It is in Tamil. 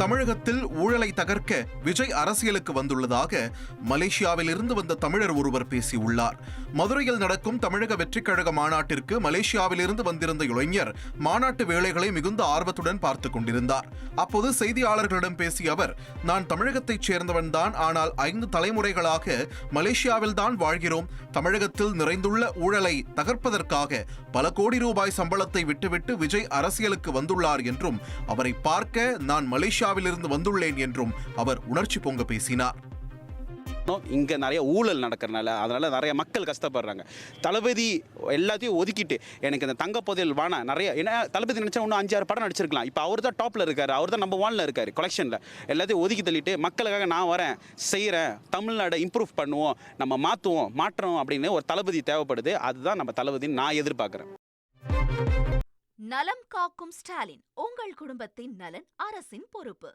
தமிழகத்தில் ஊழலை தகர்க்க விஜய் அரசியலுக்கு வந்துள்ளதாக மலேசியாவில் இருந்து வந்த தமிழர் ஒருவர் பேசியுள்ளார். மதுரையில் நடக்கும் தமிழக வெற்றிக் கழக மாநாட்டிற்கு மலேசியாவில் இருந்து வந்திருந்த இளைஞர் மாநாட்டு வேலைகளை மிகுந்த ஆர்வத்துடன் பார்த்துக் கொண்டிருந்தார். அப்போது செய்தியாளர்களிடம் பேசிய அவர், நான் தமிழகத்தைச் சேர்ந்தவன் தான், ஆனால் 5 தலைமுறைகளாக மலேசியாவில் தான் வாழ்கிறோம். தமிழகத்தில் நிறைந்துள்ள ஊழலை தகர்ப்பதற்காக பல கோடி ரூபாய் சம்பளத்தை விட்டுவிட்டு விஜய் அரசியலுக்கு வந்துள்ளார் என்றும், அவரை பார்க்க நான் மலேசியாவிலிருந்து வந்துள்ளேன் என்றும் அவர் உணர்ச்சி பொங்க பேசினார். இங்க நிறைய ஊழல் நடக்கிறனால அதனால நிறைய மக்கள் கஷ்டப்படுறாங்க. தளபதி எல்லாத்தையும் ஒதுக்கிட்டு எனக்கு இந்த தங்க புதையல் வேணாம். நிறைய ஏன்னா தளபதி நினைச்சா இன்னும் 5-6 படம் நடிச்சிருக்கலாம். இப்போ அவர் தான் டாப்ல இருக்காரு, அவர் தான் நம்பர் 1ல இருக்காரு கலெக்ஷன்ல. எல்லாத்தையும் ஒதுக்கி தள்ளிட்டு மக்களுக்காக நான் வரேன், செய்கிறேன், தமிழ்நாடை இம்ப்ரூவ் பண்ணுவோம், நம்ம மாற்றுவோம், மாற்றோம் அப்படின்னு ஒரு தளபதி தேவைப்படுது. அதுதான் நம்ம தளபதின்னு நான் எதிர்பார்க்குறேன். நலம் காக்கும் ஸ்டாலின், உங்கள் குடும்பத்தின் நலன் அரசின் பொறுப்பு.